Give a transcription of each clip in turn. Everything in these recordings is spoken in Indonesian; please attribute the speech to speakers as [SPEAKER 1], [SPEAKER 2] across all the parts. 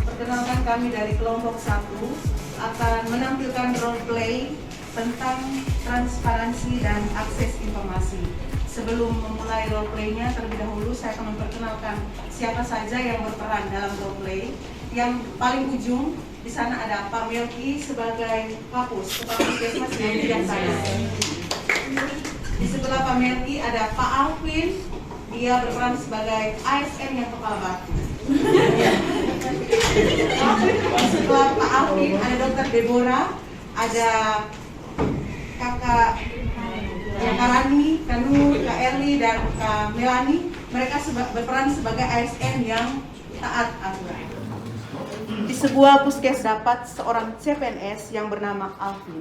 [SPEAKER 1] Perkenalkan, kami dari kelompok 1 akan menampilkan role play tentang transparansi dan akses informasi. Sebelum memulai role play-nya, terlebih dahulu saya akan memperkenalkan siapa saja yang berperan dalam role play. Yang paling ujung di sana ada Pak Melki sebagai Kapus, Kepala Puskesmas yang tidak saya. Di sebelah Pak Melki ada Pak Alvin, dia berperan sebagai ASN yang kepala batu. Setelah Pak Alvin ada Dr. Deborah, ada Kakak Rani, Kak Nur, Kak Eli, dan Kak Melani. Mereka berperan sebagai ASN yang taat aturan. Di sebuah puskes dapat seorang CPNS yang bernama Alvin.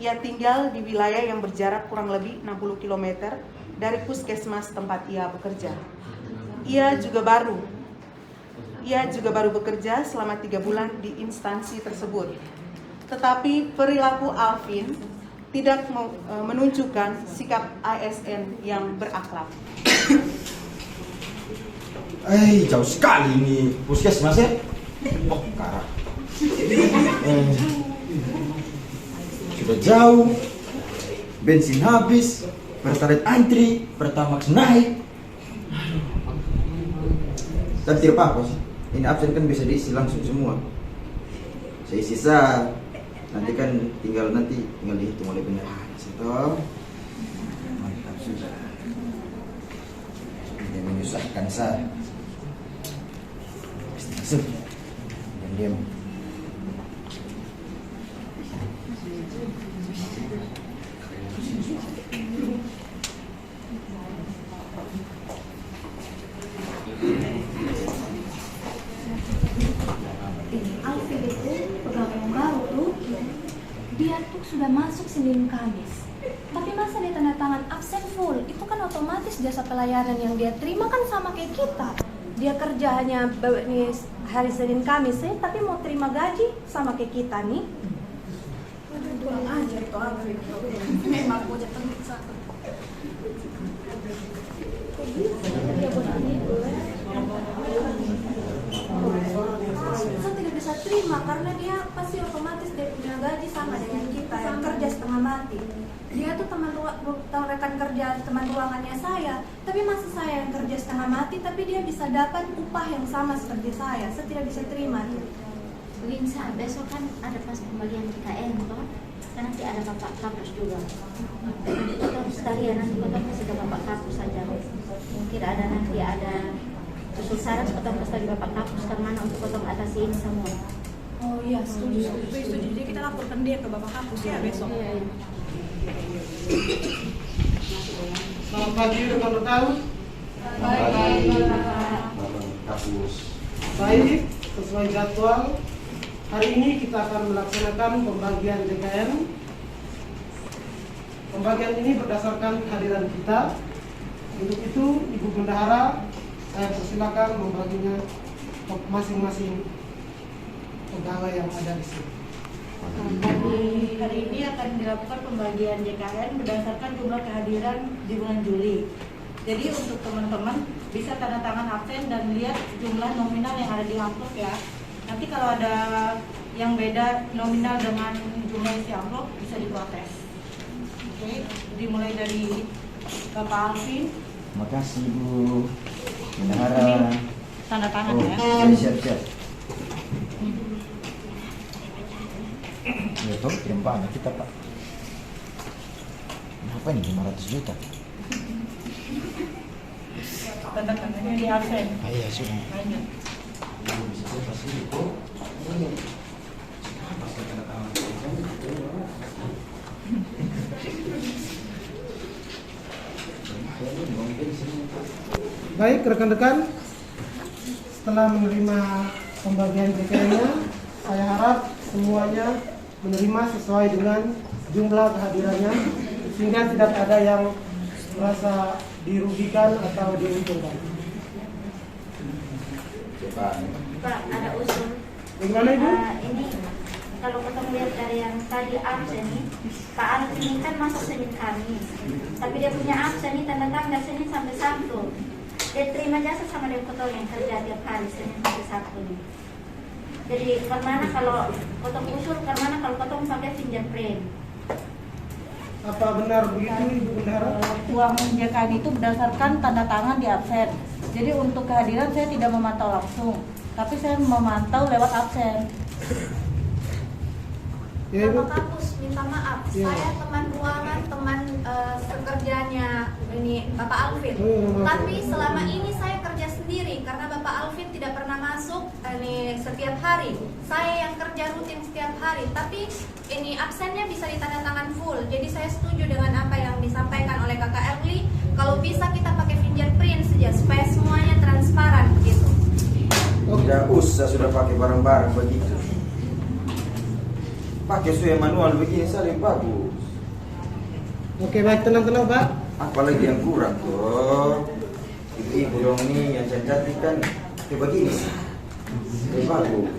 [SPEAKER 1] Ia tinggal di wilayah yang berjarak kurang lebih 60 km dari puskesmas tempat ia bekerja. Ia juga baru bekerja selama 3 bulan di instansi tersebut. Tetapi perilaku Alvin tidak menunjukkan sikap ASN yang berakhlak.
[SPEAKER 2] Jauh sekali ini puskesmas ya. Karah. Sudah jauh, bensin habis, pertalite antri, pertamax naik. Dan tidak apa-apa sih. Ini absen kan bisa diisi langsung semua. Saya sisa, nanti kan tinggal dihitung oleh bendahara. Seto, mantap sudah. Dia menyusahkan saya. Masuk. Diam.
[SPEAKER 3] Alvin itu pegawai yang baru tuh. Dia tuh sudah masuk Senin Kamis. Tapi masa dia tanda tangan absen full? Itu kan otomatis jasa pelayanan yang dia terima kan sama kayak kita. Dia kerja hanya hari Senin Kamis ya, tapi mau terima gaji sama kayak kita nih.
[SPEAKER 4] Kurang ajar itu Alvin. Memang bocah tengik satu.
[SPEAKER 3] Saya tidak bisa terima karena dia pasti otomatis dia punya gaji sama dengan kita yang kerja setengah mati. Dia tuh rekan kerja teman ruangannya saya, tapi masa saya yang kerja setengah mati tapi dia bisa dapat upah yang sama seperti saya tidak bisa terima tuh.
[SPEAKER 5] Linsa, besok kan ada pas pembagian KKN toh, kan nanti ada Bapak Kapus juga. Nanti kita harus sekalian, nanti kita kasih ke Bapak Kapus saja. Mungkin ada usul saran potong dari Bapak Kapus ke mana untuk potong atasi ini semua.
[SPEAKER 4] Oh iya, setuju. Jadi kita laporkan dia ke Bapak Kapus ya besok.
[SPEAKER 5] Iya.
[SPEAKER 6] Selamat pagi rekan-rekan. Baik, sesuai jadwal hari ini kita akan melaksanakan pembagian JKN. Pembagian ini berdasarkan kehadiran kita. Untuk itu, Ibu Bendahara, saya persilakan membaginya ke masing-masing pegawai yang ada di sini.
[SPEAKER 7] Hari ini akan dilakukan pembagian JKN berdasarkan jumlah kehadiran di bulan Juli. Jadi untuk teman-teman bisa tanda tangan absen dan lihat jumlah nominal yang ada di amplop ya. Nanti kalau ada yang beda nominal dengan jumlah isi amplop bisa diprotes. Oke, dimulai dari Bapak Alvin.
[SPEAKER 2] Terima kasih Bu Bendahara.
[SPEAKER 7] Tanda tangan ya.
[SPEAKER 2] Siap. Ya toh, kirim banyak kita Pak. Kenapa ini 500 juta?
[SPEAKER 7] Tanda tangannya di absen.
[SPEAKER 2] Iya sudah.
[SPEAKER 7] Banyak.
[SPEAKER 6] Baik rekan-rekan, setelah menerima pembagian JKN-nya, saya harap semuanya menerima sesuai dengan jumlah kehadirannya, sehingga tidak ada yang merasa dirugikan atau diuntungkan.
[SPEAKER 5] Pak, ada usul.
[SPEAKER 6] Bagaimana Ibu?
[SPEAKER 5] Ini kalau kita melihat dari yang tadi absen nih, Pak Alvin ini kan masuk Senin Kamis, tapi dia punya absen nih tanda tanggal Senin sampai Sabtu. dia terima jasa sama dia potong yang kerja tiap hari Senin sampai Sabtu nih. Jadi karena kalau potong usul, karena kalau potong pakai fingerprint.
[SPEAKER 6] Apa benar begitu Ibu Bendahara?
[SPEAKER 7] Uang JKN itu berdasarkan tanda tangan di absen. Jadi untuk kehadiran saya tidak memantau langsung, tapi saya memantau lewat absen.
[SPEAKER 6] Ya, Ibu.
[SPEAKER 3] Bapak Kapus, minta maaf,
[SPEAKER 6] Iya.
[SPEAKER 3] saya teman ruangan, teman sekerjanya ini Bapak Alvin.
[SPEAKER 6] Oh,
[SPEAKER 3] Tapi selama ini saya kerja sendiri karena Bapak Alvin tidak pernah masuk ini setiap hari. Saya yang kerja rutin setiap hari, tapi ini absennya bisa ditandatangan full. Jadi saya setuju dengan apa yang disampaikan oleh Kakak Erli. Kalau bisa kita pakai fingerprint saja supaya semuanya transparan begitu.
[SPEAKER 2] Tidak usah sudah pakai barang-barang begitu. Pakai suya manual begini saling bagus.
[SPEAKER 6] Oke, baik, tenang-tenang Pak.
[SPEAKER 2] Apalagi yang kurang tuh. Ibu-ibu dong nih yang cantik kan kayak begini. Lebih bagus.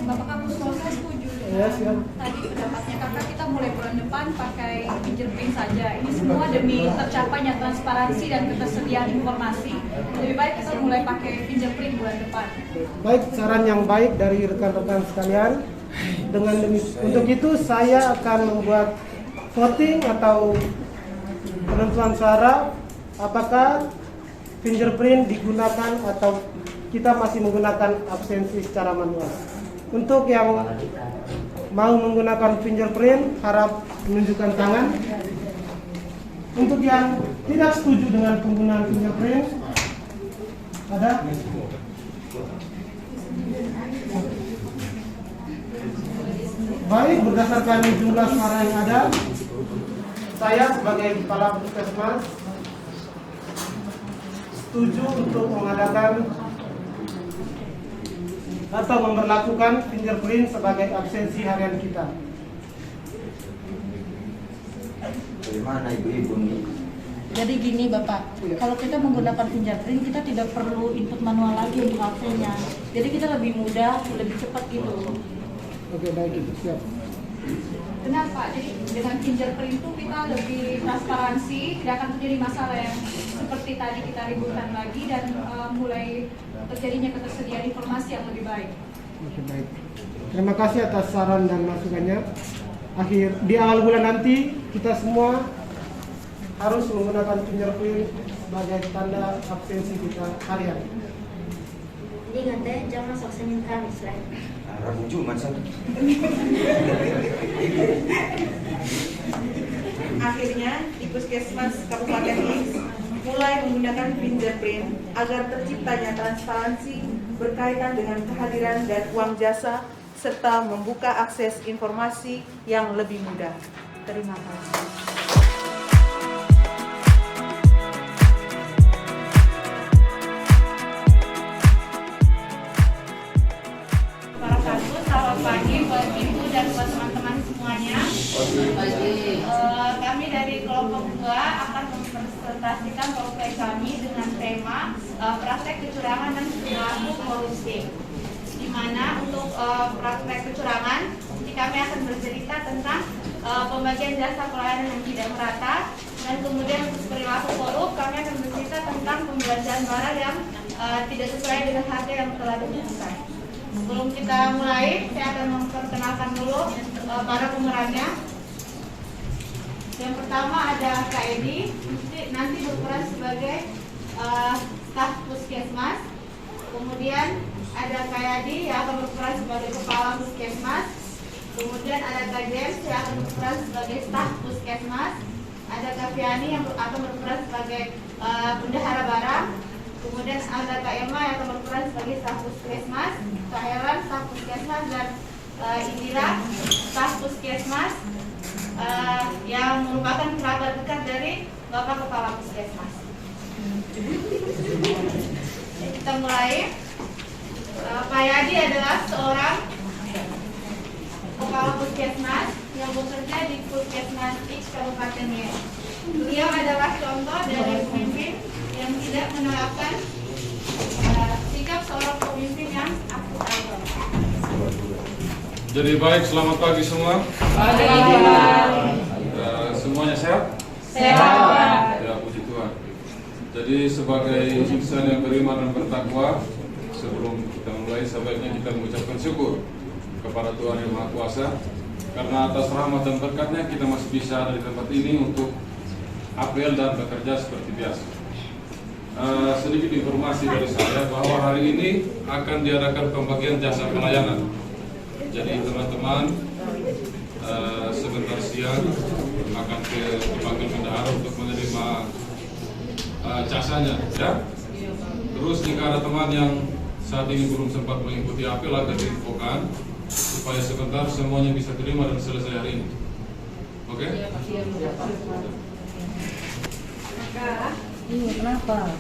[SPEAKER 4] Bapak Kapus, kalau saya setuju
[SPEAKER 6] Ya, siap.
[SPEAKER 4] tadi pendapatnya kakak, kita mulai bulan depan pakai fingerprint saja. Ini semua demi tercapainya transparansi dan ketersediaan informasi. Lebih baik kita mulai pakai fingerprint bulan depan.
[SPEAKER 6] Baik, saran yang baik dari rekan-rekan sekalian. Untuk itu saya akan membuat voting atau penentuan suara apakah fingerprint digunakan atau kita masih menggunakan absensi secara manual. Untuk yang mau menggunakan fingerprint harap menunjukkan tangan. Untuk yang tidak setuju dengan penggunaan fingerprint ada? Baik, berdasarkan jumlah suara yang ada, saya sebagai kepala puskesmas setuju untuk mengadakan atau memberlakukan fingerprint sebagai absensi harian kita.
[SPEAKER 2] Bagaimana ibu-ibu nih?
[SPEAKER 7] Jadi gini Bapak, kalau kita menggunakan fingerprint kita tidak perlu input manual lagi untuk absennya. Jadi kita lebih mudah, lebih cepat gitu.
[SPEAKER 6] Oke, baik, itu siap.
[SPEAKER 4] Benar Pak, jadi dengan fingerprint itu kita lebih transparansi, tidak akan terjadi masalah yang seperti tadi kita ributkan lagi dan mulai terjadinya ketersediaan informasi yang lebih baik.
[SPEAKER 6] Oke, baik. Terima kasih atas saran dan masukannya. Di awal bulan nanti kita semua harus menggunakan fingerprint sebagai tanda absensi kita harian.
[SPEAKER 5] Jadi katanya jangan masuk Senin Kamis lah.
[SPEAKER 2] Rabu Jumat saja.
[SPEAKER 1] Akhirnya, di Puskesmas Kabupaten X mulai menggunakan fingerprint agar terciptanya transparansi berkaitan dengan kehadiran dan uang jasa serta membuka akses informasi yang lebih mudah. Terima kasih.
[SPEAKER 8] Para kampus, selamat pagi buat ibu dan buat teman-teman semuanya. Kami dari kelompok 2 akan mempresentasikan roleplay kami dengan tema praktek kecurangan dan perilaku korupsi. Di mana untuk praktek kecurangan, kami akan bercerita tentang pembagian jasa pelayanan yang tidak merata, dan kemudian untuk perilaku korup kami akan bercerita tentang pembelanjaan barang yang tidak sesuai dengan harga yang telah ditentukan. Sebelum kita mulai, saya akan memperkenalkan dulu para pemerannya. Yang pertama ada Kak Edi, nanti berperan sebagai staf puskesmas. Kemudian ada Kak Yadi yang akan berperan sebagai kepala puskesmas. Kemudian ada Kak James yang akan berperan sebagai staf puskesmas. Ada Kak Fiani yang akan berperan sebagai bendahara barang. Kemudian ada Kak Emma yang akan berperan sebagai staf puskesmas. Kak Heran staf puskesmas, dan Indira staf puskesmas yang merupakan kerabat dekat dari Bapak Kepala Puskesmas. Kita mulai. Pak Yadi adalah seorang kepala puskesmas yang bekerja di Puskesmas X Kabupaten Y. Beliau adalah contoh dari pemimpin yang tidak menerapkan sikap seorang pemimpin yang akuntabel.
[SPEAKER 9] Jadi baik, selamat pagi semua. Semuanya sehat?
[SPEAKER 8] Sehat.
[SPEAKER 9] Ya, puji Jadi sebagai insan yang beriman dan bertakwa, sebelum kita mulai sebaiknya kita mengucapkan syukur kepada Tuhan Yang Maha Kuasa, karena atas rahmat dan berkatnya kita masih bisa ada di tempat ini untuk apel dan bekerja seperti biasa. Sedikit informasi dari saya bahwa hari ini akan diadakan pembagian jasa pelayanan. Jadi teman-teman sebentar siang akan dipanggil bendahara untuk menerima jasanya, ya. Terus jika ada teman yang saat ini belum sempat mengikuti apel akan diinfokan supaya sebentar semuanya bisa terima dan selesai hari ini. Oke?
[SPEAKER 3] Iya, kenapa?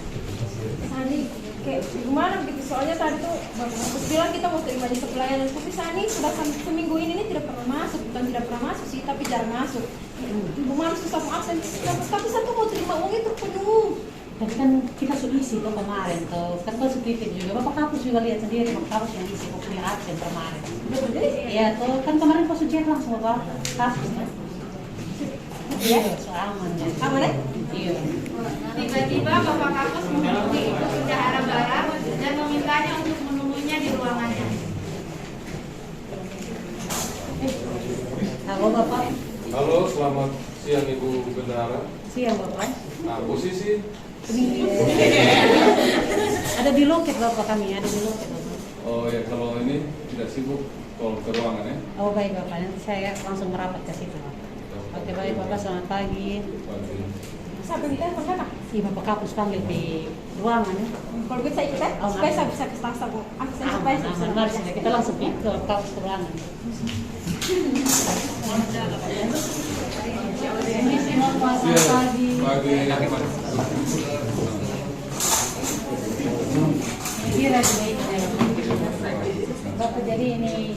[SPEAKER 4] Sani, kayak gimana begitu? Soalnya tadi tuh Bapak bilang kita mau terima jasa pelayanan, tapi Sani sudah seminggu ini tidak pernah masuk, bukan tidak pernah masuk sih, tapi jarang masuk. Ibu Manu susah mau absen, tapi satu mau terima uang itu penuh.
[SPEAKER 10] Tapi kan kita sudah isi tuh kemarin tuh, kan tuh kritik juga. Bapak Kapus juga lihat sendiri, Bapak Kapus yang isi kok punya absen kemarin. Iya tuh, kan kemarin pas ujian langsung Bapak Kapus kan. Iya, soal aman ya.
[SPEAKER 4] Aman ya?
[SPEAKER 10] Iya.
[SPEAKER 8] Tiba-tiba Bapak Kapus menghubungi Ibu Bendahara Bara dan memintanya untuk menemuinya di ruangannya.
[SPEAKER 10] Halo Bapak.
[SPEAKER 9] Halo, selamat siang Ibu Bendahara.
[SPEAKER 10] Siang Bapak.
[SPEAKER 9] Nah, posisi
[SPEAKER 10] Ada di loket Bapak kami, ada di loket Bapak.
[SPEAKER 9] oh ya, kalau ini tidak sibuk tolong ke ruangan ya.
[SPEAKER 10] Oh baik Bapak, nanti saya langsung merapat ke situ Bapak. Oke baik Bapak, selamat pagi.
[SPEAKER 4] Sampai kita telepon kakak.
[SPEAKER 10] Iya Bapak Kapus panggil di ruangan ya.
[SPEAKER 4] Kalau gitu saya ikut ya,
[SPEAKER 10] Oh,
[SPEAKER 4] supaya
[SPEAKER 10] aman.
[SPEAKER 4] saya bisa ke staf absen supaya saya bisa.
[SPEAKER 10] Mari sudah kita langsung ke Kapus ke ruangan.
[SPEAKER 9] Pagi.
[SPEAKER 10] Kira Bapak, jadi ini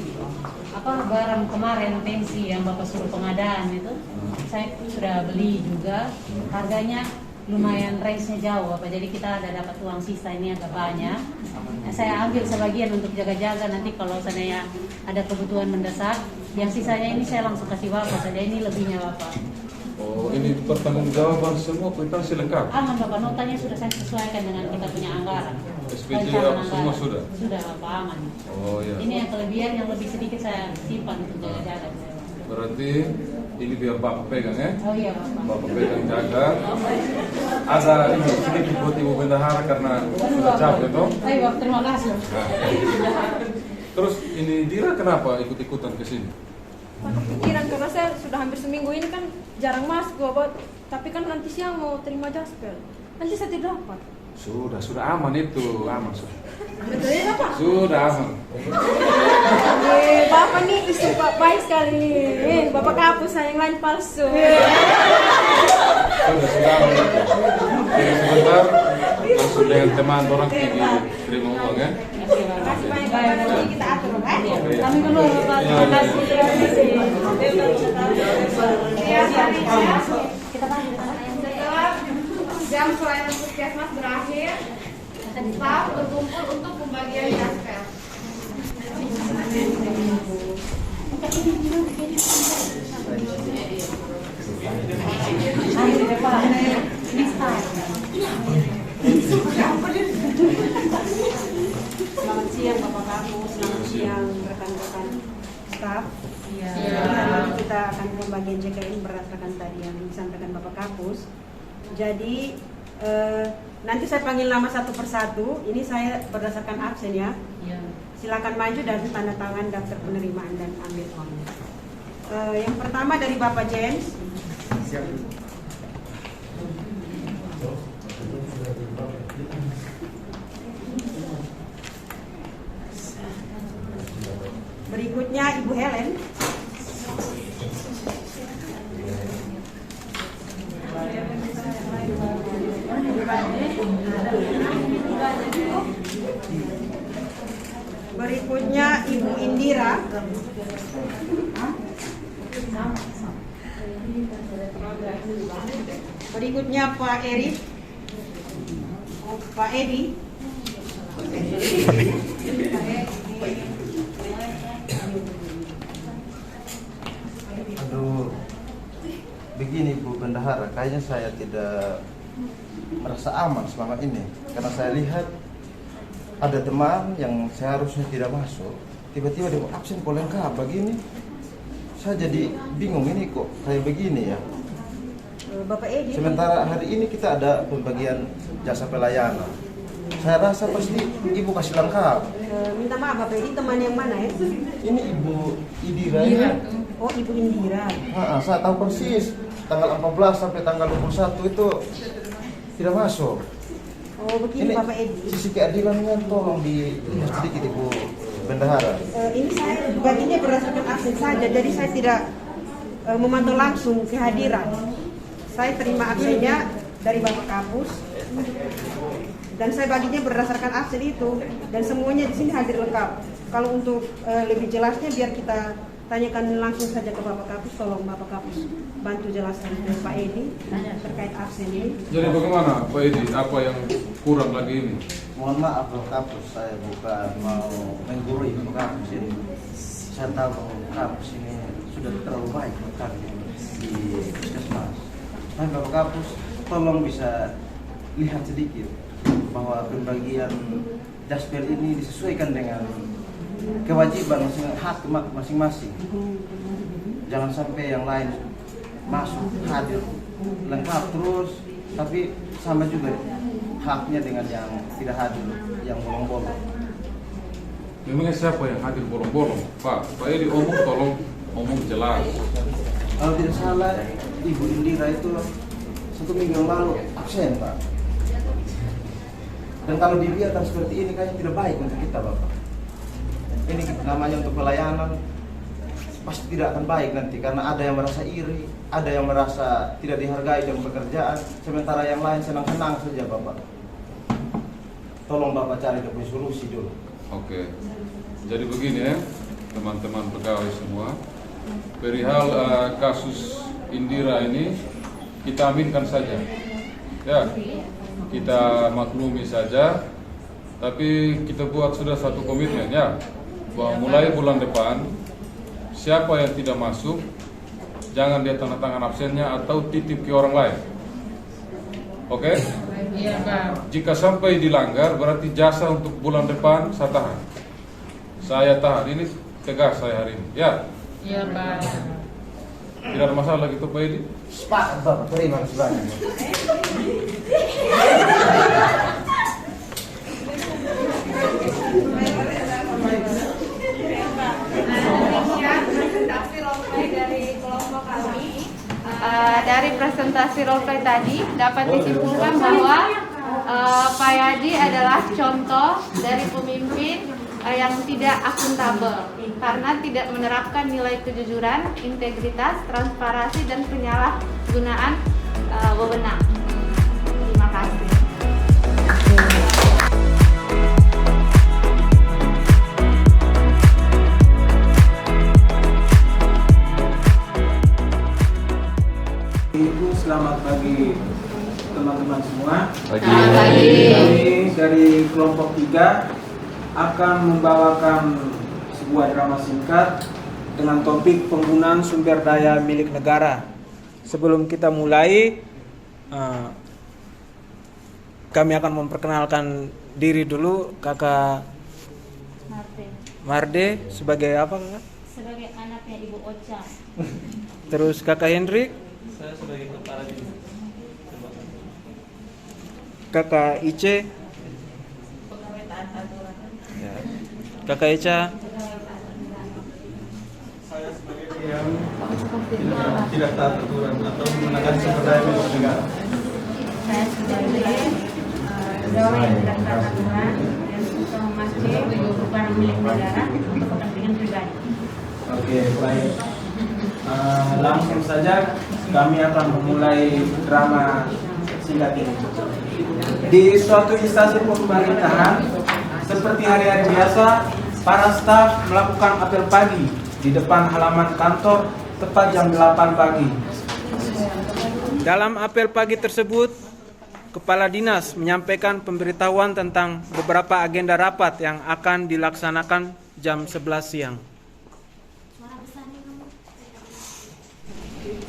[SPEAKER 10] apa barang kemarin pensi yang Bapak suruh pengadaan itu saya sudah beli juga, harganya lumayan range-nya jauh Bapak, jadi kita ada dapat uang sisa ini agak banyak. Saya ambil sebagian untuk jaga-jaga, nanti kalau seandainya ada kebutuhan mendesak, yang sisanya ini saya langsung kasih Bapak saja, ini lebihnya Bapak.
[SPEAKER 9] Oh, ini pertanggungjawaban semua kwitansi lengkap.
[SPEAKER 10] Aman Bapak, notanya sudah saya sesuaikan dengan kita punya anggaran.
[SPEAKER 9] SPJ
[SPEAKER 10] Rancangan
[SPEAKER 9] semua
[SPEAKER 10] anggaran.
[SPEAKER 9] sudah?
[SPEAKER 10] Sudah Bapak, aman.
[SPEAKER 9] Oh ya.
[SPEAKER 10] Ini yang kelebihan yang lebih sedikit saya simpan untuk jaga-jaga.
[SPEAKER 9] Berarti ini biar Bapak pegang ya.
[SPEAKER 10] Oh iya Bapak.
[SPEAKER 9] Bapak pegang jaga. Ada ini sedikit buat Ibu Bendahara karena sudah capek toh.
[SPEAKER 10] Ayo Bapak, terima kasih.
[SPEAKER 9] Terus ini Dira kenapa ikut-ikutan ke sini?
[SPEAKER 4] Kepikiran karena saya sudah hampir seminggu ini kan jarang masuk Bapak, tapi kan nanti siang mau terima jaspel, nanti saya tidak dapat.
[SPEAKER 9] Sudah aman itu, aman sudah.
[SPEAKER 4] Betul ya Bapak?
[SPEAKER 9] Sudah aman.
[SPEAKER 4] Bapak nih istri baik sekali. Bapak Kapus, saya yang lain palsu.
[SPEAKER 9] Sudah aman itu. Jadi sebentar langsung dengan teman orang pergi terima uang ya.
[SPEAKER 4] Terima kasih banyak Bapak, nanti kita atur Bapak.
[SPEAKER 10] Kami dulu Bapak, terima kasih. Kita panggil Bapak.
[SPEAKER 8] Setelah jam pelayanan puskesmas berakhir, staf berkumpul untuk pembagian jaspel.
[SPEAKER 10] Mari Bapak, ini start.
[SPEAKER 11] Selamat siang Bapak Kapus, selamat siang rekan-rekan staf.
[SPEAKER 10] Iya.
[SPEAKER 11] Hari ini kita akan pembagian JKN berdasarkan tadi yang disampaikan Bapak Kapus. Jadi nanti saya panggil nama satu persatu. Ini saya berdasarkan absen ya.
[SPEAKER 10] Iya.
[SPEAKER 11] Silakan maju dan tanda tangan daftar penerimaan dan ambil uang. Yang pertama dari Bapak James. Berikutnya Ibu Helen. Berikutnya Ibu Indira. Berikutnya Pak Eri. Pak Edi.
[SPEAKER 12] Aduh, begini Bu Bendahara, kayaknya saya tidak merasa aman selama ini, karena saya lihat ada teman yang seharusnya tidak masuk, tiba-tiba dia absen kok lengkap begini. Saya jadi bingung, ini kok kayak begini ya.
[SPEAKER 11] Bapak Edi.
[SPEAKER 12] Sementara hari ini kita ada pembagian jasa pelayanan. Saya rasa pasti ibu kasih lengkap.
[SPEAKER 11] Minta maaf Bapak Edi, teman yang mana ya?
[SPEAKER 12] Ini Ibu Indira.
[SPEAKER 11] Oh, Ibu Indira.
[SPEAKER 12] Saya tahu persis tanggal 14 sampai tanggal 21 itu tidak masuk.
[SPEAKER 11] Oh, begini
[SPEAKER 12] Ini
[SPEAKER 11] Bapak Edi.
[SPEAKER 12] sisi keadilannya tolong dilihat sedikit Ibu Bendahara.
[SPEAKER 11] Ini saya baginya berdasarkan absen saja, jadi saya tidak memantau langsung kehadiran. Saya terima absennya dari Bapak Kapus dan saya baginya berdasarkan absen itu, dan semuanya di sini hadir lengkap. Kalau untuk lebih jelasnya biar kita tanyakan langsung saja ke Bapak Kapus. Tolong Bapak Kapus bantu jelaskan ke Pak Edi terkait absen ini.
[SPEAKER 9] Jadi bagaimana Pak Edi, apa yang kurang lagi ini?
[SPEAKER 12] Mohon maaf Pak Kapus, saya bukan mau menggurui Pak Kapus ini. Saya tahu Pak Kapus ini sudah terlalu baik bekerja di puskesmas. Tapi Bapak Kapus, tolong bisa lihat sedikit bahwa pembagian Jasper ini disesuaikan dengan kewajiban hak masing-masing. Jangan sampai yang lain masuk hadir lengkap terus, tapi sama juga haknya dengan yang tidak hadir, yang bolong-bolong.
[SPEAKER 9] Memangnya siapa yang hadir bolong-bolong? Pak Edi omong, tolong omong jelas.
[SPEAKER 12] Kalau tidak salah, Ibu Indira itu 1 minggu yang lalu absen Pak. Dan kalau dibiarkan seperti ini kayaknya tidak baik untuk kita Bapak. Ini namanya untuk pelayanan, pasti tidak akan baik nanti, karena ada yang merasa iri, ada yang merasa tidak dihargai dalam pekerjaan, sementara yang lain senang-senang saja Bapak. Tolong Bapak cari solusi dulu.
[SPEAKER 9] Oke, jadi begini ya teman-teman pegawai semua, perihal kasus Indira ini kita aminkan saja, ya kita maklumi saja, tapi kita buat sudah satu komitmen ya, bahwa mulai bulan depan siapa yang tidak masuk jangan dia tanda tangan absennya atau titip ke orang lain. Oke?
[SPEAKER 10] Iya Pak.
[SPEAKER 9] Jika sampai dilanggar berarti jasa untuk bulan depan saya tahan. Saya tahan, ini tegas saya hari ini. Ya?
[SPEAKER 10] Iya Pak.
[SPEAKER 9] Tidak ada masalah gitu Pak Edi?
[SPEAKER 12] Sepakat Bapak, terima kasih banyak.
[SPEAKER 8] Dari presentasi roleplay tadi dapat disimpulkan bahwa Pak Yadi adalah contoh dari pemimpin yang tidak akuntabel karena tidak menerapkan nilai kejujuran, integritas, transparansi, dan penyalahgunaan wewenang. Terima kasih.
[SPEAKER 13] Ibu, selamat pagi teman-teman semua.
[SPEAKER 9] Pagi.
[SPEAKER 13] Kami dari kelompok 3 akan membawakan sebuah drama singkat dengan topik penggunaan sumber daya milik negara. Sebelum kita mulai, kami akan memperkenalkan diri dulu. Kakak Marde sebagai apa kakak?
[SPEAKER 5] Sebagai anaknya Ibu Ocha.
[SPEAKER 13] Terus kakak Hendrik?
[SPEAKER 14] Saya sebagai kepala dinas.
[SPEAKER 13] Kakak Ice? Ya. Kakak Eca?
[SPEAKER 14] Saya sebagai yang tidak taat aturan atau menggunakan sumber daya milik negara.
[SPEAKER 5] Saya sebagai pegawai yang tidak taat aturan dan suka memakai barang milik negara untuk kepentingan pribadi.
[SPEAKER 13] Oke, baik. Langsung saja kami akan memulai drama singkat ini. Di suatu instansi pemerintahan, seperti hari-hari biasa, para staf melakukan apel pagi di depan halaman kantor tepat jam 8 pagi. Dalam apel pagi tersebut, Kepala Dinas menyampaikan pemberitahuan tentang beberapa agenda rapat yang akan dilaksanakan jam 11 siang.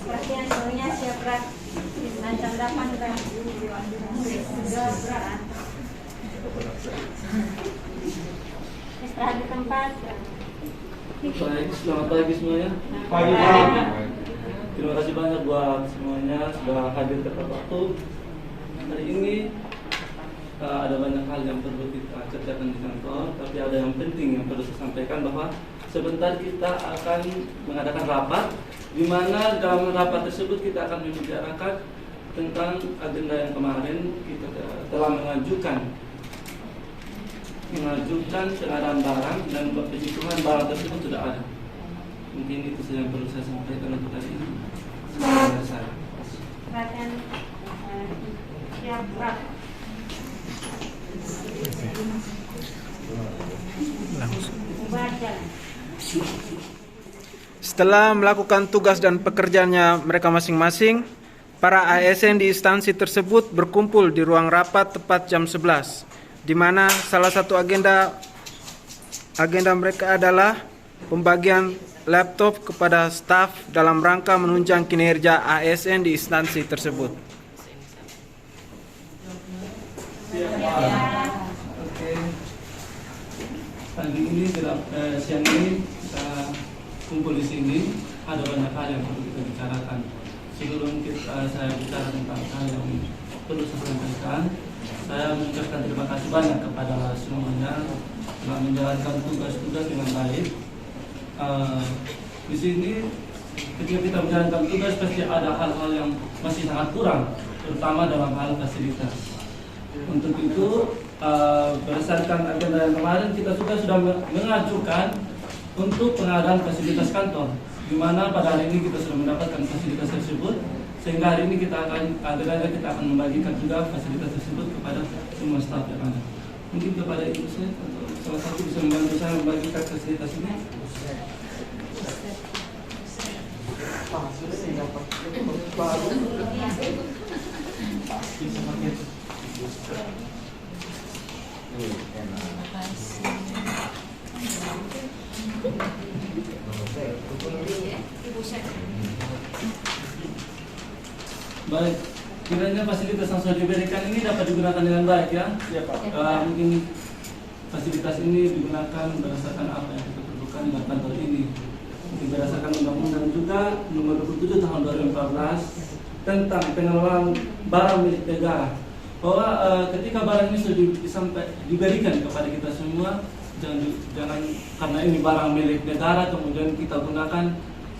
[SPEAKER 5] Perhatian semuanya siap rak. Jam 8 kan. Istirahat di tempat.
[SPEAKER 15] Baik, selamat pagi semuanya.
[SPEAKER 6] Pagi.
[SPEAKER 15] Terima kasih banyak buat semuanya sudah hadir tepat waktu. Hari ini ada banyak hal yang perlu kita kerjakan di kantor, tapi ada yang penting yang perlu saya sampaikan bahwa sebentar kita akan mengadakan rapat, di mana dalam rapat tersebut kita akan membicarakan tentang agenda yang kemarin kita telah mengajukan pengadaan barang dan penghitungan barang tersebut sudah ada. Mungkin itu saja yang perlu saya sampaikan untuk hari ini. Semoga saya.
[SPEAKER 5] Perhatian siap gerak.
[SPEAKER 13] Setelah melakukan tugas dan pekerjaannya mereka masing-masing, para ASN di instansi tersebut berkumpul di ruang rapat tepat jam 11, di mana salah satu agenda mereka adalah pembagian laptop kepada staf dalam rangka menunjang kinerja ASN di instansi tersebut.
[SPEAKER 15] Oke. Pagi ini, siang ini kita kumpul di sini. Ada banyak hal yang perlu kita bicarakan. Sebelum saya bicara tentang hal yang perlu saya sampaikan, saya mengucapkan terima kasih banyak kepada semuanya telah menjalankan tugas-tugas dengan baik. Di sini ketika kita menjalankan tugas pasti ada hal-hal yang masih sangat kurang, terutama dalam hal fasilitas. Untuk itu berdasarkan agenda yang kemarin kita sudah mengajukan untuk pengadaan fasilitas kantor, di mana pada hari ini kita sudah mendapatkan fasilitas tersebut, sehingga hari ini kita akan membagikan juga fasilitas tersebut kepada semua staf yang ada. Mungkin kepada ibu saya atau salah satu bisa membantu saya membagikan fasilitas ini. Baik, kiranya fasilitas yang sudah diberikan ini dapat digunakan dengan baik ya. Iya Pak. Mungkin fasilitas ini digunakan berdasarkan apa yang kita perlukan dengan kantor ini. Mungkin berdasarkan undang-undang juga nomor 27 tahun 2014 tentang pengelolaan barang milik negara. Bahwa ketika barang ini sudah diberikan kepada kita semua, jangan karena ini barang milik negara kemudian kita gunakan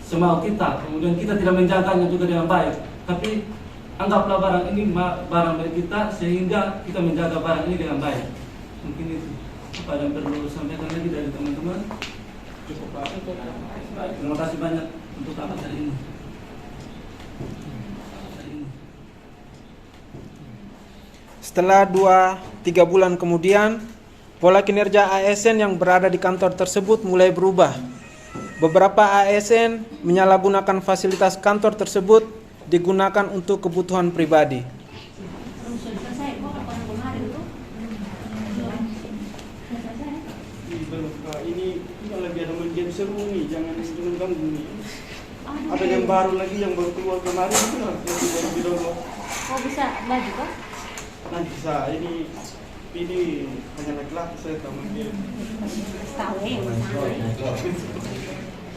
[SPEAKER 15] semau kita, kemudian kita tidak menjaganya juga dengan baik. Tapi anggaplah barang ini barang milik kita sehingga kita menjaga barang ini dengan baik. Mungkin itu apa yang perlu sampaikan lagi dari teman-teman. Cukup Pak. Baik, terima kasih banyak untuk rapat hari ini.
[SPEAKER 13] Setelah 2-3 bulan kemudian, pola kinerja ASN yang berada di kantor tersebut mulai berubah. Beberapa ASN menyalahgunakan fasilitas kantor tersebut digunakan untuk kebutuhan pribadi.
[SPEAKER 14] Ini lagi ada game seru nih, jangan ganggu nih. Ada yang baru lagi yang baru keluar kemarin itu lah, yang baru di-download.
[SPEAKER 5] Oh bisa baju kah?
[SPEAKER 14] Nanti bisa, ini hanya laki-laki saya tahu game.
[SPEAKER 5] Tahu ya,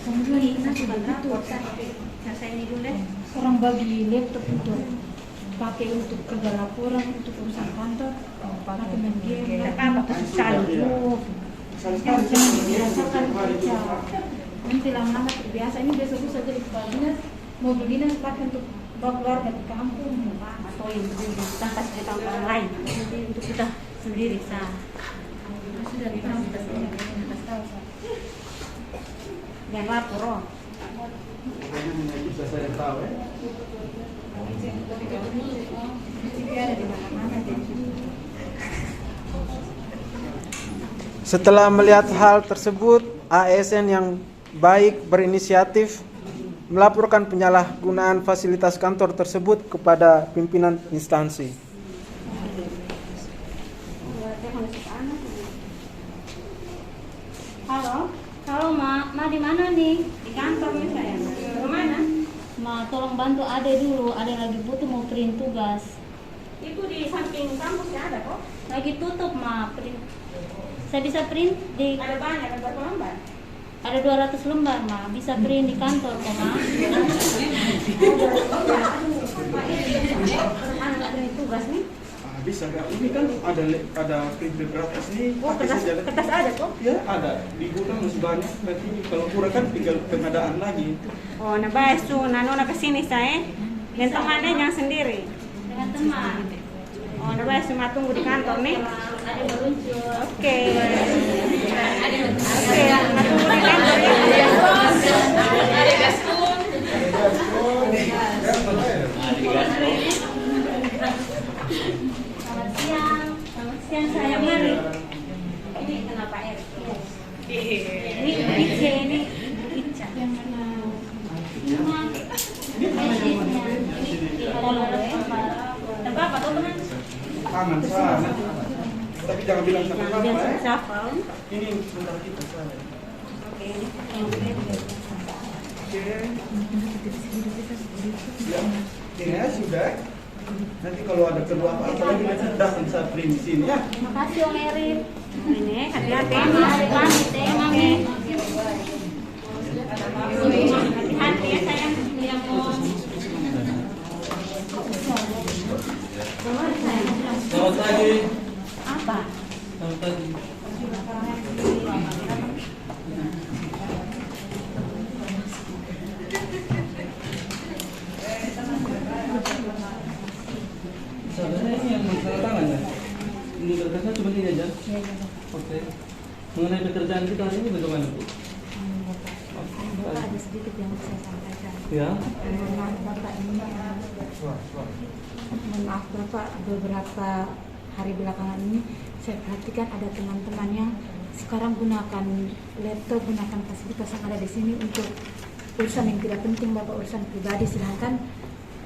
[SPEAKER 5] kemudian ini nanti berapa? Saya ini dulu deh.
[SPEAKER 4] Orang bagi laptop untuk pakai untuk kerja laporan, untuk urusan kantor, pakai main game, salju. Jangan dibiasakan kerja. Nanti lama-lama terbiasa. Ini besok saja di kepala dinas, mobil dinas pakai untuk bawa keluarga di kampung,
[SPEAKER 5] atau yang tanpa cerita orang lain. Nanti untuk kita sendiri sah. Sudah kita tahu. Jangan lapor.
[SPEAKER 14] Bisa saya tahu ya.
[SPEAKER 13] Setelah melihat hal tersebut, ASN yang baik berinisiatif melaporkan penyalahgunaan fasilitas kantor tersebut kepada pimpinan instansi.
[SPEAKER 5] Halo Ma di mana nih? Di kantor nih saya. Kemana? Ma tolong bantu Ade dulu, Ade lagi butuh mau print tugas.
[SPEAKER 8] Itu di samping kampus ya ada kok?
[SPEAKER 5] Lagi tutup Ma print. Saya bisa print di.
[SPEAKER 8] Ada banyak, ada berapa lembar?
[SPEAKER 5] Ada 200 lembar, Ma. Bisa print di kantor kok, Ma. Anak print tugas nih.
[SPEAKER 14] Bisa Kak, ini kan ada printer kertas nih.
[SPEAKER 5] Oh, kertas ada kok?
[SPEAKER 14] Ya ada, di gudang masih banyak. Nanti kalau kurang kan tinggal pengadaan lagi.
[SPEAKER 11] Oh, nah baik tuh, nona kesini saya. Dan temannya jangan sendiri.
[SPEAKER 5] Dengan teman.
[SPEAKER 11] Oh, nah baik cuma tunggu di kantor nih.
[SPEAKER 5] Ada meluncur.
[SPEAKER 11] Oke. Oke, nah tunggu di kantor ya.
[SPEAKER 5] Selamat siang saya Mari. Ini kenapa Erik? Ini Ica, ini Ica. Yang mana? Tempat apa tuh teman?
[SPEAKER 14] Aman sana. Tapi jangan bilang sama
[SPEAKER 11] Siapa?
[SPEAKER 14] Ini sebentar kita sana.
[SPEAKER 11] Oke.
[SPEAKER 14] Ya, ini ya sudah. Nanti kalau ada perlu apa-apa lagi nanti datang saya print di sini ya.
[SPEAKER 5] Terima kasih Om Erik.
[SPEAKER 11] Ini hati-hati.
[SPEAKER 5] Hati-hati.
[SPEAKER 11] Hati-hati ya sayang.
[SPEAKER 5] Yang mau.
[SPEAKER 15] Selamat pagi.
[SPEAKER 5] Apa?
[SPEAKER 15] Selamat pagi. Sebenarnya ini yang tanda tangan ya? Ini kertasnya cuma ini aja? Oke. Mengenai pekerjaan kita hari ini bagaimana Bu?
[SPEAKER 3] Bapak ada sedikit yang saya sampaikan.
[SPEAKER 15] Ya.
[SPEAKER 3] Mohon maaf Bapak ini. Mohon maaf Bapak, beberapa hari belakangan ini saya perhatikan ada teman-teman yang sekarang gunakan laptop, gunakan fasilitas yang ada di sini untuk urusan yang tidak penting Bapak, urusan pribadi, sedangkan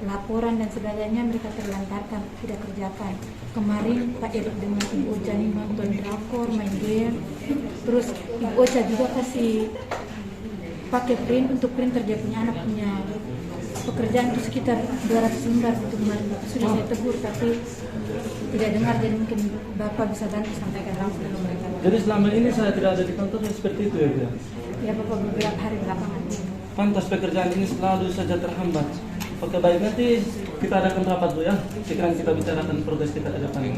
[SPEAKER 3] laporan dan sebagainya mereka terlantarkan, tidak kerjakan. Kemarin Pak Erik dengan Ibu Ocha nih nonton drakor, main game, terus Ibu Ocha juga kasih pakai print untuk printer dia punya anak punya pekerjaan itu sekitar 200 lembar untuk kemarin sudah saya tegur tapi tidak dengar, jadi mungkin Bapak bisa bantu sampaikan langsung ke mereka.
[SPEAKER 15] Jadi selama ini saya tidak ada di kantor seperti itu ya Bu?
[SPEAKER 3] Ya Bapak, beberapa hari belakangan.
[SPEAKER 15] Pantas pekerjaan ini selalu saja terhambat. Oke baik, nanti kita adakan rapat Bu ya. Sekarang kita bicarakan progres kita ke depan.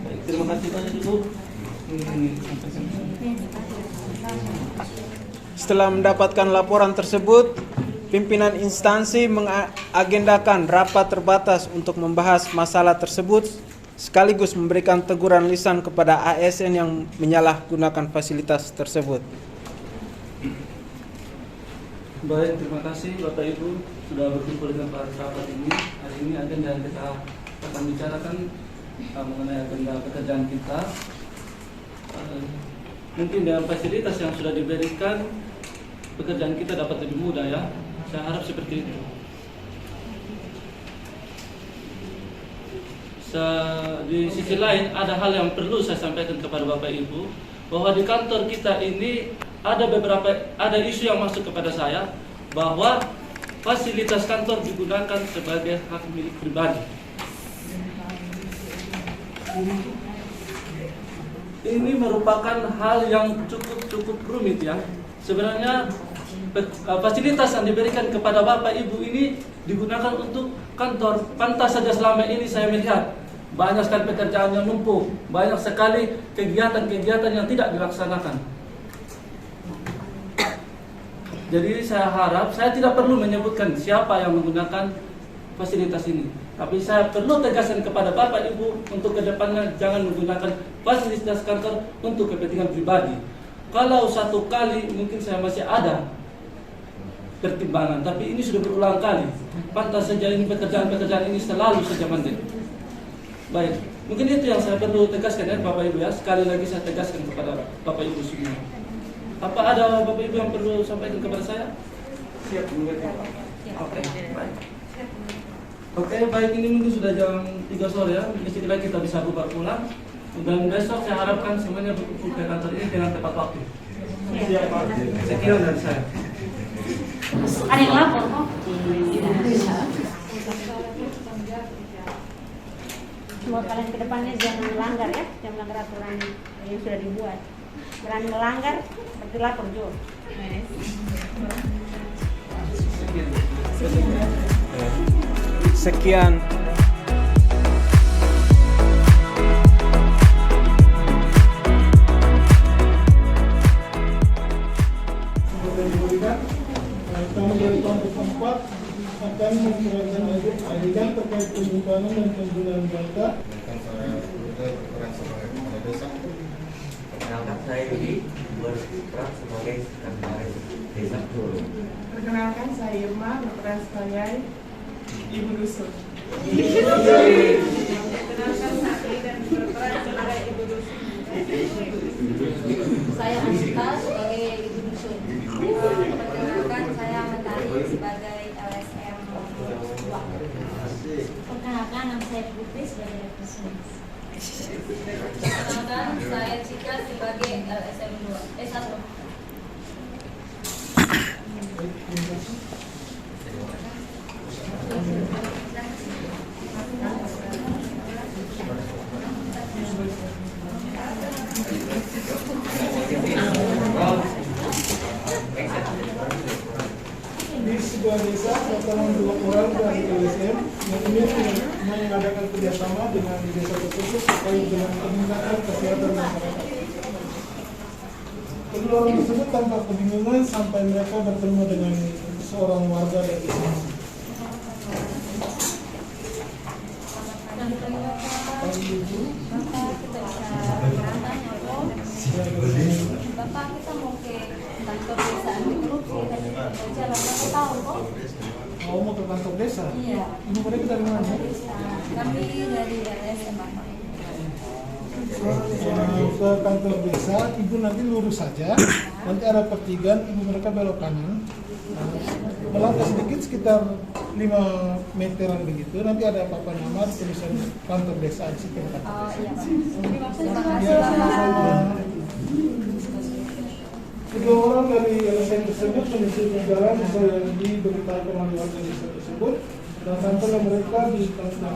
[SPEAKER 15] Baik, terima kasih banyak Ibu.
[SPEAKER 13] Setelah mendapatkan laporan tersebut, pimpinan instansi mengagendakan rapat terbatas untuk membahas masalah tersebut sekaligus memberikan teguran lisan kepada ASN yang menyalahgunakan fasilitas tersebut.
[SPEAKER 15] Baik, terima kasih Bapak Ibu sudah berkumpul dengan rapat ini. Hari ini agenda yang kita akan bicarakan mengenai agenda pekerjaan kita. Mungkin dengan fasilitas yang sudah diberikan, pekerjaan kita dapat lebih mudah ya. Saya harap seperti itu. Di sisi lain ada hal yang perlu saya sampaikan kepada Bapak Ibu, bahwa di kantor kita ini ada isu yang masuk kepada saya bahwa fasilitas kantor digunakan sebagai hak milik pribadi. Ini merupakan hal yang cukup rumit ya. Sebenarnya fasilitas yang diberikan kepada Bapak Ibu ini digunakan untuk kantor. Pantas saja selama ini saya melihat banyak sekali pekerjaan yang numpuk, banyak sekali kegiatan-kegiatan yang tidak dilaksanakan. Jadi saya harap saya tidak perlu menyebutkan siapa yang menggunakan fasilitas ini, tapi saya perlu tegaskan kepada Bapak Ibu untuk kedepannya jangan menggunakan fasilitas kantor untuk kepentingan pribadi. Kalau satu kali mungkin saya masih ada pertimbangan, tapi ini sudah berulang kali. Pantas saja ini pekerjaan-pekerjaan ini selalu saja mandek. Baik, mungkin itu yang saya perlu tegaskan ya Bapak Ibu ya. Sekali lagi saya tegaskan kepada Bapak Ibu semua. Apa ada Bapak Ibu yang perlu sampaikan kepada saya? Siap, mengerti Pak. Oke, baik. Oke, baik, ini mungkin sudah jam 3 sore ya. Istilah kita bisa bubar pulang. Dan besok saya harapkan semuanya berkumpul ke kantor ini dengan tepat waktu. Siap Pak. Sekian dari saya.
[SPEAKER 5] Ada yang lapor kok?
[SPEAKER 11] Semoga kalian ke depannya jangan melanggar ya, jangan melanggar aturan yang sudah dibuat.
[SPEAKER 7] Berani melanggar, seperti lapor juga.
[SPEAKER 13] Sekian.
[SPEAKER 6] Kami dari kelompok 4 akan memperolehkan adegan terkait penyimpanan dan penggunaan data.
[SPEAKER 16] Perkenalkan saya Yudi, berperan sebagai sekretaris desa.
[SPEAKER 17] Perkenalkan saya Irma, berperan sebagai ibu dusun.
[SPEAKER 8] Perkenalkan saya dan berperan sebagai ibu dusun.
[SPEAKER 5] Saya Anita sebagai ibu dusun. Perkenalkan saya Mentari sebagai LSM 2. Perkenalkan nama saya Putri sebagai LSM. Perkenalkan saya Cika sebagai LSM 1.
[SPEAKER 6] Di sebuah desa terdapat 2 orang dari LSM yang ingin mengadakan kerjasama dengan desa tersebut terkait dengan peningkatan kesehatan masyarakat. Kedua orang tersebut tampak kebingungan sampai mereka bertemu dengan seorang warga dari desa.
[SPEAKER 3] Bapak, kita mau ke kantor desa anti korupsi dan jalan Bapak tahu kok?
[SPEAKER 6] Oh, mau ke kantor desa?
[SPEAKER 3] Iya.
[SPEAKER 6] Ibu mereka dari mana?
[SPEAKER 3] Kami dari LSM Bapak.
[SPEAKER 6] Ke kantor desa, ibu nanti lurus saja. Nanti ada pertigaan, ibu mereka belok kanan. Melangkah sedikit sekitar 5 meteran begitu. Nanti ada papan nama tulisan kantor desa di situ.
[SPEAKER 3] Oh iya. Terima kasih Bapak.
[SPEAKER 6] Kedua orang dari LSM tersebut menyusuri jalan yang diberitakan oleh warga desa tersebut dan sampailah mereka di kantor.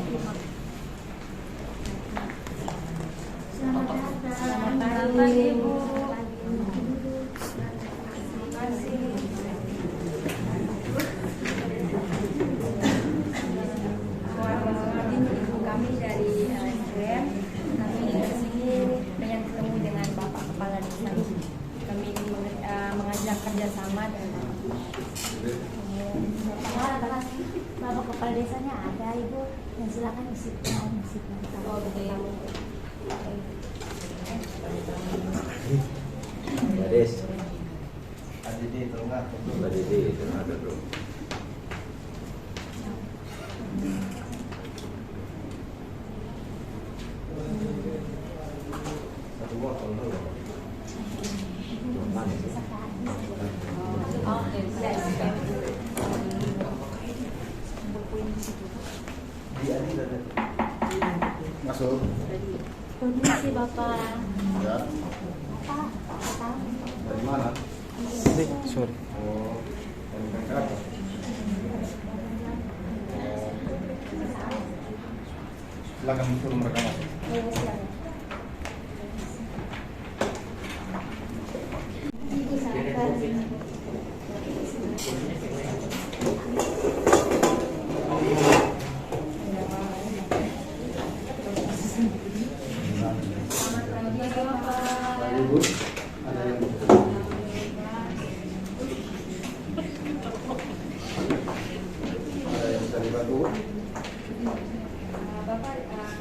[SPEAKER 3] Selamat pagi Ibu. Terima kasih. Ibu kami dari LSM, kami di sini pengen ketemu dengan Bapak Kepala Desa. Kami ingin mengajak kerjasama dengan
[SPEAKER 5] Bapak Kepala Desanya ada Ibu, dan silakan isi.
[SPEAKER 3] Oke.
[SPEAKER 2] Mbak Des.
[SPEAKER 12] Adidi tengah.
[SPEAKER 2] Mbak Dede tengah dulu.
[SPEAKER 12] Satu botol dulu.
[SPEAKER 3] Oke,
[SPEAKER 2] Masuk.
[SPEAKER 5] Permisi Bapak.
[SPEAKER 2] Ya.
[SPEAKER 5] Bapak,
[SPEAKER 2] Dari mana?
[SPEAKER 13] Sorry.
[SPEAKER 2] Oh, dari Jakarta. Silakan suruh mereka masuk. Ibu, ada yang bisa dibantu?
[SPEAKER 3] Bapak,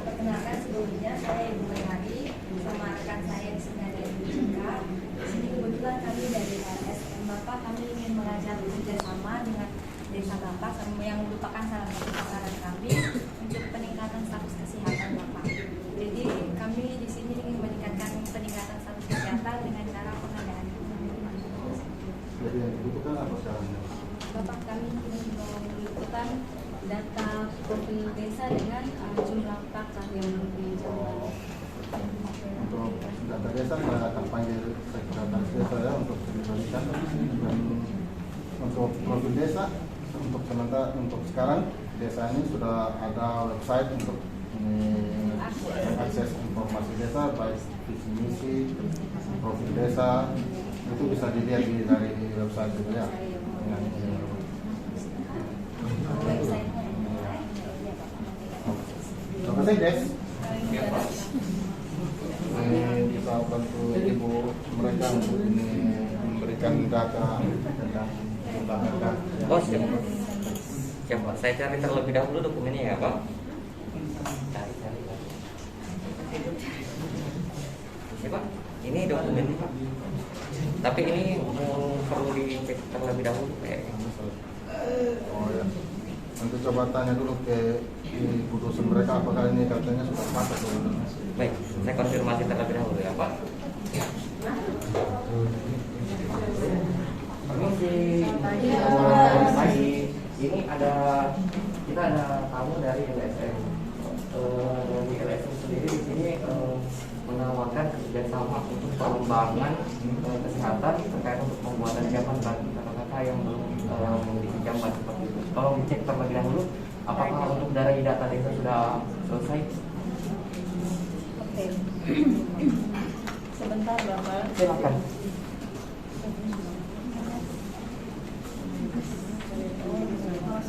[SPEAKER 3] perkenalkan sebelumnya saya Ibu Mentari bersama rekan saya di sini ada Ibu Cika. Di sini kebetulan kami dari LSM Bapak, kami ingin mengajak kerjasama dengan desa Bapak yang merupakan salah satu sasaran kami untuk peningkatan status kesehatan Bapak. Jadi kami di sini ingin meningkatkan peningkatan status kesehatan dengan cara pengadaan.
[SPEAKER 2] Jadi yang dibutuhkan apa sekarang?
[SPEAKER 3] Bapak, kami ingin membutuhkan data profil desa dengan jumlah kakak yang lebih jauh.
[SPEAKER 2] Untuk data desa kita akan panggil sekretaris desa ya untuk diberikan, dan untuk profil desa untuk sementara untuk sekarang desa ini sudah ada website untuk
[SPEAKER 18] Ini akses informasi desa, baik visi misi, profil desa, itu bisa dilihat dari website juga ya. Terima kasih Des. Ini bisa bantu ibu mereka untuk ini memberikan data tentang jumlah mereka.
[SPEAKER 16] Oh siap. Siap Pak, saya cari terlebih dahulu dokumennya ya Pak. Cari. Ya Pak, ini dokumennya Pak. Tapi ini perlu dicek terlebih dahulu kayaknya.
[SPEAKER 18] Oh ya. Nanti coba tanya dulu ke ibu dosen mereka apakah ini katanya sudah masuk dulu.
[SPEAKER 16] Baik, saya konfirmasi terlebih dahulu ya Pak. Permisi. Pagi. Ini kita ada tamu dari LSM. Dari LSM sendiri di sini menawarkan kerjasama untuk pengembangan kesehatan terkait untuk pembuatan jamban bagi kakak-kakak yang belum memiliki jamban seperti itu. Tolong dicek terlebih dahulu apakah untuk dari data desa sudah selesai.
[SPEAKER 19] Oke. Sebentar Bapak.
[SPEAKER 16] Silakan.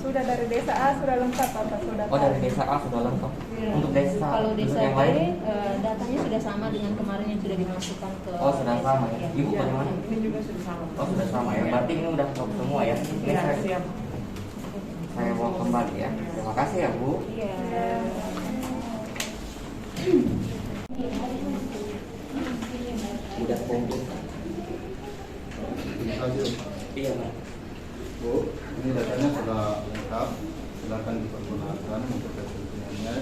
[SPEAKER 19] Sudah dari desa A sudah lengkap apa sudah?
[SPEAKER 16] Oh dari desa A sudah lengkap. Untuk desa
[SPEAKER 19] Kalau desa
[SPEAKER 16] yang
[SPEAKER 19] B
[SPEAKER 16] lain?
[SPEAKER 19] datanya sudah sama dengan kemarin yang sudah dimasukkan ke.
[SPEAKER 16] Oh sudah sama ya. Ibu
[SPEAKER 19] Iya,
[SPEAKER 16] bagaimana?
[SPEAKER 19] ini juga sudah sama.
[SPEAKER 16] Oh sudah sama ya. Berarti ini udah lengkap semua ya. Ini
[SPEAKER 19] Ya, siap.
[SPEAKER 16] saya mau kembali ya. Terima kasih ya Bu.
[SPEAKER 19] Iya.
[SPEAKER 16] Udah kumpul. Iya Pak.
[SPEAKER 18] Bu, ini datanya sudah lengkap, silakan dipergunakan untuk kepentingannya.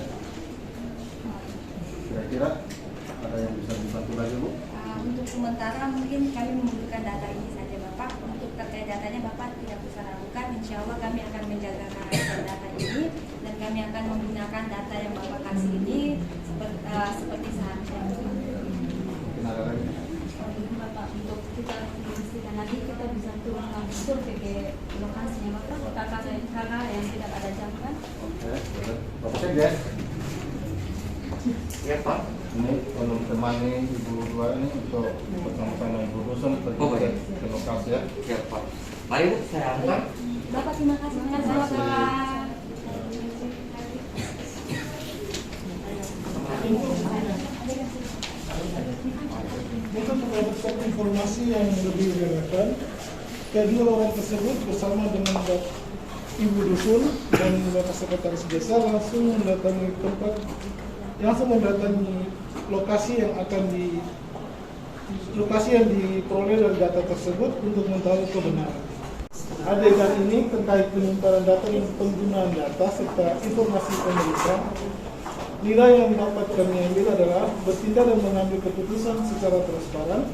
[SPEAKER 18] Kira-kira ada yang bisa dibantu lagi Bu?
[SPEAKER 3] Untuk sementara mungkin kami membutuhkan data ini saja Bapak. Untuk terkait datanya Bapak tidak usah ragukan, insya Allah kami akan menjaga kerahasiaan data ini dan kami akan menggunakan data yang Bapak kasih ini seperti seharusnya.
[SPEAKER 18] Mungkin ada lagi?
[SPEAKER 3] Bapak, untuk kita pastikan nanti kita bisa turun langsung ke lokasinya Bapak, karena yang tidak ada jam kan.
[SPEAKER 18] Oke, boleh. Bapak cek guys.
[SPEAKER 16] Iya Pak.
[SPEAKER 18] Ini tolong temani ibu dua ini untuk bersama-sama ibu dosen pergi ke lokasi ya.
[SPEAKER 16] Siap Pak. Mari Bu, saya antar.
[SPEAKER 3] Bapak terima kasih. Terima kasih Bapak.
[SPEAKER 6] Untuk mendapatkan informasi yang lebih relevan, kedua orang tersebut bersama dengan ibu dusun dan bapak sekretaris desa langsung mendatangi lokasi yang diperoleh dari data tersebut untuk mengetahui kebenaran. Adegan ini terkait penyimpanan data dan penggunaan data serta informasi pemerintah. Nilai yang dapat kami ambil adalah bertindak dan mengambil keputusan secara transparan,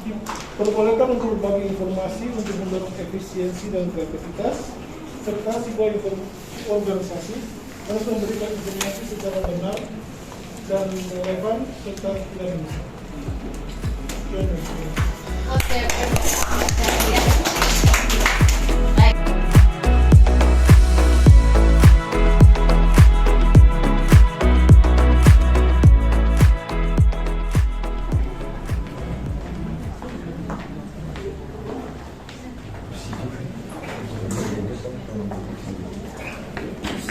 [SPEAKER 6] diperbolehkan untuk berbagi informasi untuk mendorong efisiensi dan kreativitas, serta sebuah organisasi harus memberikan informasi secara benar dan relevan serta tidak bisa.
[SPEAKER 8] Oke.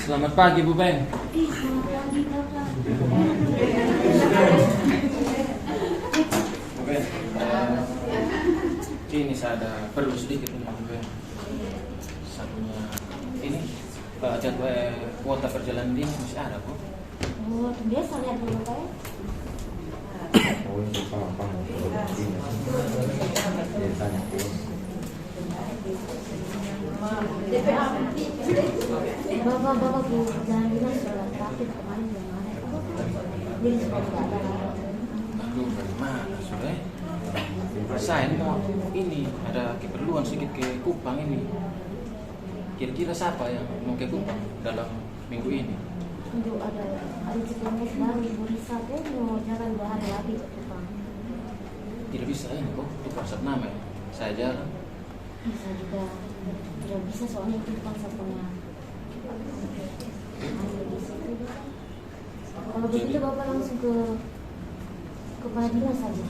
[SPEAKER 15] Selamat pagi Bu Ben. Bu Ben, ini saya ada perlu sedikit nih Bu Ben. Satunya ini jadwal kuota perjalanan ini masih ada Bu.
[SPEAKER 5] Oh, biasa lihat dulu Pak.
[SPEAKER 18] Oh ini apa? Tanya
[SPEAKER 5] Bapak Bu, jangan bilang sudah terakhir kemarin yang mana? Jadi sudah ada.
[SPEAKER 15] Aduh, bagaimana sudah? Saya mau ini ada keperluan sedikit ke Kupang ini. Kira-kira siapa yang mau ke Kupang dalam minggu ini?
[SPEAKER 5] Untuk ada cipondo baru Ibu Risa tuh mau jalan 2 hari lagi ke Kupang.
[SPEAKER 15] Tidak bisa ini kok, itu WhatsApp nama ya. Saya jalan.
[SPEAKER 5] Bisa juga tidak bisa soalnya itu kan satunya. Kalau begitu Bapak langsung ke kepala dinas saja.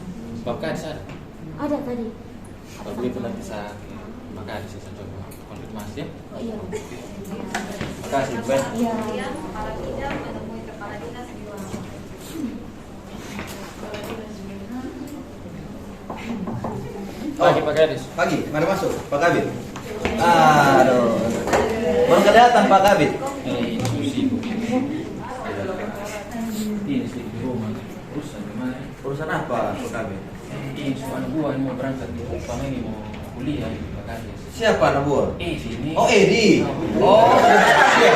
[SPEAKER 20] Bapak ada sana?
[SPEAKER 5] Ada tadi.
[SPEAKER 20] Kalau begitu nanti saya maka di sini coba konfirmasi ya.
[SPEAKER 5] Oh, iya.
[SPEAKER 20] Makasih, Bu.
[SPEAKER 5] Iya.
[SPEAKER 4] Kepala bidang menemui kepala dinas di ruang.
[SPEAKER 2] Pagi Pak Kadis. Pagi, mari masuk Pak Kabit. Aduh. Baru kelihatan Pak Kabit.
[SPEAKER 20] Ini sih di rumah. Urusan gimana?
[SPEAKER 2] Urusan apa Pak Kabit?
[SPEAKER 20] Ini anak buah ini mau berangkat di Jepang ini mau kuliah di Pak Kadis.
[SPEAKER 2] Siapa anak buah?
[SPEAKER 20] Sini.
[SPEAKER 2] Oh, Edi. Oh, iya.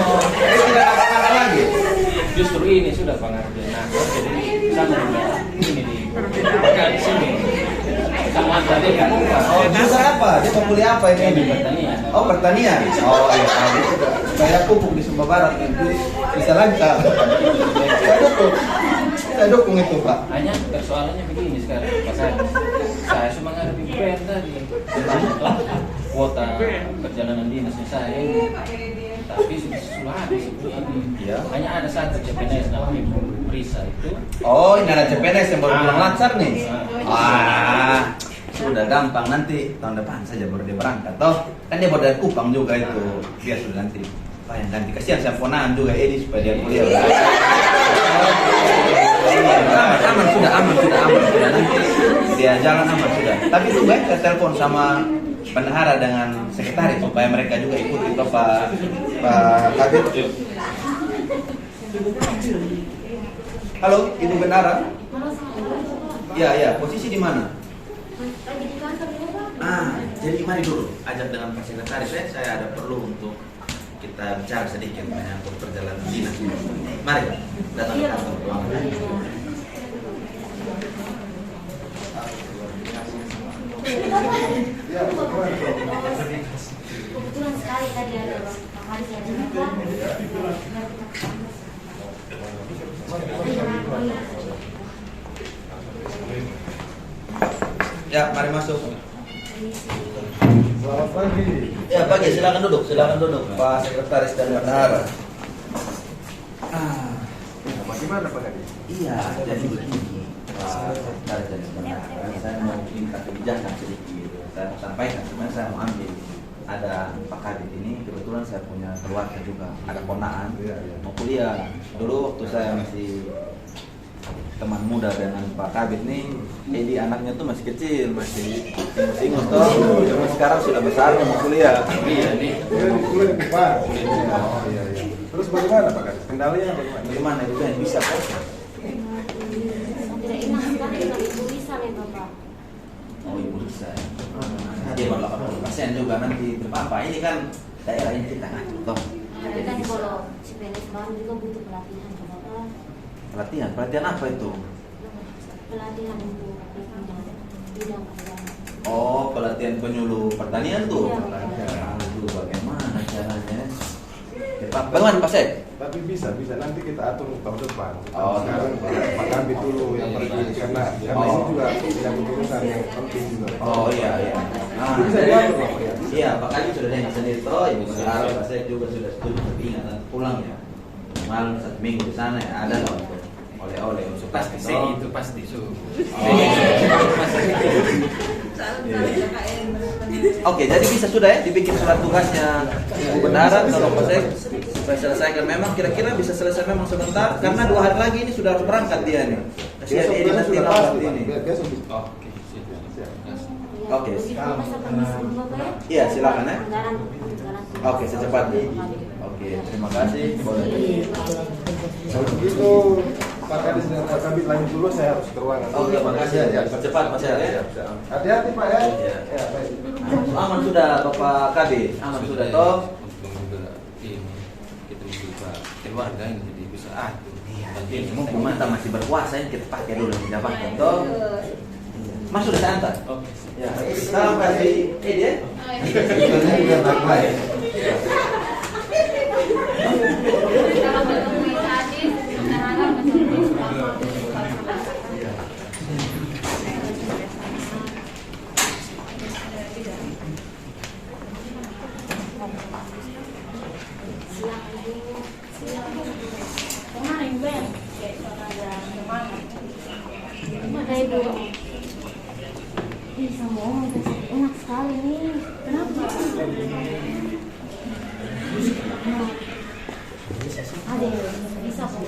[SPEAKER 2] Oh, Edi tidak apa-apa lagi.
[SPEAKER 20] Justru ini sudah pengertian aku, jadi sama juga ini di Pak Kadis ini. Sama tadi kan.
[SPEAKER 2] Oh, jurusan apa? Dia mau kuliah apa ini?
[SPEAKER 20] Pertanian.
[SPEAKER 2] Oh, pertanian. Oh, iya. Saya pupuk di Sumba Barat itu bisa lancar. Saya dukung itu, Pak.
[SPEAKER 20] Hanya persoalannya begini sekarang, Pak Kadis. Saya cuma ngadepi BPN tadi tentang kuota perjalanan dinasnya saya ini. Tapi sudah habis itu ini.
[SPEAKER 2] Ya.
[SPEAKER 20] Hanya ada satu CPNS namanya Risa itu.
[SPEAKER 2] Oh, ini ada CPNS yang baru pulang lancar nih. Wah, sudah gampang, nanti tahun depan saja baru dia berangkat. Toh, kan dia baru dari Kupang juga itu. Dia sudah nanti. Pak yang ganti kasihan teleponan juga Edi supaya dia kuliah. Aman sudah nanti dia jalan aman sudah. Tapi itu baik saya telepon sama bendahara dengan sekretaris supaya mereka juga ikut itu Pak Kabit. Halo, Ibu Bendahara. Iya, posisi di mana?
[SPEAKER 5] Lagi di kantor ya, Pak.
[SPEAKER 2] Jadi mari dulu ajak dengan Pak Sekretaris saya ada perlu untuk kita bicara sedikit menyangkut perjalanan dinas. Mari datang ke kantor ruangan.
[SPEAKER 5] Kebetulan sekali tadi ada Bang Haris yang cerita.
[SPEAKER 2] Ya, mari masuk.
[SPEAKER 18] Selamat pagi.
[SPEAKER 2] Ya, pagi. Silakan duduk. Pak Sekretaris dan Bendahara.
[SPEAKER 18] Bagaimana Pak Kadis?
[SPEAKER 2] Iya, jadi begini. Pak Sekretaris dan Bendahara, saya mau minta kebijakan sedikit. Saya mau sampaikan, sebenarnya saya mau ambil. Ada Pak Kadis ini, kebetulan saya punya keluarga juga, ada ponaan, mau kuliah. Dulu waktu saya masih teman muda dengan Pak Kabit nih, Edi anaknya tuh masih kecil, masih ingus toh. Cuma sekarang sudah besar mau kuliah.
[SPEAKER 20] Iya nih.
[SPEAKER 18] Kuliah di Kupang. Oh iya. Terus bagaimana Pak Kadis? Kendalanya bagaimana?
[SPEAKER 2] Bagaimana itu yang bisa kok?
[SPEAKER 5] Tidak enak sekali kalau Ibu Risa nih Bapak.
[SPEAKER 2] Oh, Ibu Risa. Dia baru 80% juga nanti apa? Ini kan daerah ini kita ngatur toh.
[SPEAKER 5] Tapi kan kalau CPNS baru juga butuh pelatihan Bapak.
[SPEAKER 2] Pelatihan apa itu?
[SPEAKER 5] Pelatihan untuk bidang pertanian.
[SPEAKER 2] Oh, pelatihan penyuluh pertanian tuh.
[SPEAKER 5] Iya.
[SPEAKER 2] Aduh, bagaimana caranya? Bagaimana Pak Sek?
[SPEAKER 18] Tapi bisa nanti kita atur tahun depan.
[SPEAKER 2] Oh,
[SPEAKER 18] sekarang Pak Kabit dulu yang pergi karena ini juga yang urusan yang penting juga.
[SPEAKER 2] Oh iya.
[SPEAKER 18] Bisa diatur Pak ya?
[SPEAKER 2] Iya, Pak Kabit sudah dengar sendiri toh. Ibu Bendahara, Pak Sek juga sudah setuju tapi ingat nanti pulang ya. Malam 1 minggu di sana ya ada loh untuk oleh-oleh untuk
[SPEAKER 20] Pasti sih itu pasti su.
[SPEAKER 2] Oke, jadi bisa sudah ya dibikin surat tugasnya Ibu Bendahara kalau Pak Sek supaya selesaikan. Memang kira-kira bisa selesai memang sebentar karena 2 hari lagi ini sudah harus berangkat dia nih. Kasihan dia nanti lewat ini. Oke. Iya, silakan ya. Oke, secepatnya. Oke, terima kasih.
[SPEAKER 18] Kalau begitu Pak Kadis dan Pak Kabit lanjut dulu, saya harus ke ruangan.
[SPEAKER 2] Oke, makasih ya. Cepat Mas ya.
[SPEAKER 18] Hati-hati Pak ya.
[SPEAKER 2] Ya, baik. Aman sudah Bapak Kabit. Aman sudah toh.
[SPEAKER 20] Kita juga keluarga ini jadi bisa
[SPEAKER 2] Iya, mumpung mata masih berkuasa ini kita pakai dulu di jabatan toh. Mas sudah saya antar.
[SPEAKER 20] Oke.
[SPEAKER 2] Ya, salam kasih Edi ya. Sudah baik-baik.
[SPEAKER 3] Ih, sama Om enak sekali nih. Kenapa? Ada bisa kok.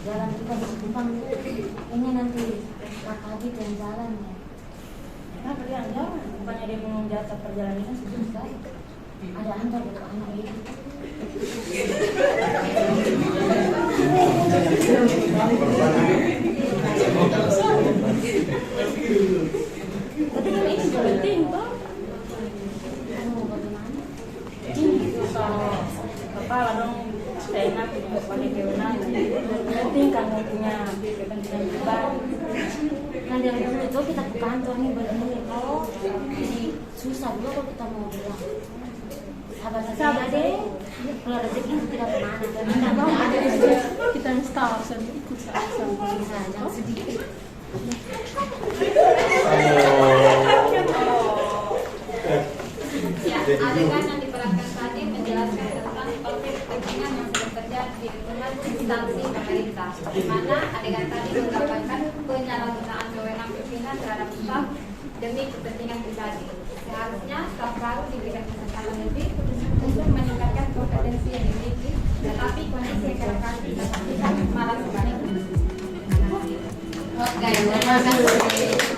[SPEAKER 3] Jalan kita bisa tumpang. Ini nanti Kak Adit yang jalan ya. Kenapa dia yang jalan? Bukannya dia mau jasa perjalanan kan selesai. Ada antar untuk anak itu. Tapi kan ini penting toh.
[SPEAKER 7] Kepala dong enak pakai kewenangan. Penting kan punya kepentingan pribadi.
[SPEAKER 3] Kan dari dulu itu kita ke kantor nih begini. Kalau jadi susah juga kalau kita mau bilang. Sabar deh. Kalau rezeki tidak kemana. Kita mau ada di sini. Kita install ikut sama jangan sedikit.
[SPEAKER 8] Ya, adegan yang diperankan tadi menjelaskan tentang konflik kepentingan yang sedang terjadi di lingkungan instansi pemerintah, di mana adegan tadi menggambarkan penyalahgunaan wewenang pimpinan terhadap staf demi kepentingan pribadi. Seharusnya staf baru diberikan kesempatan lebih untuk meningkatkan kompetensi yang dimiliki, tetapi kondisi yang tidak malah sebaliknya. Oke, terima kasih.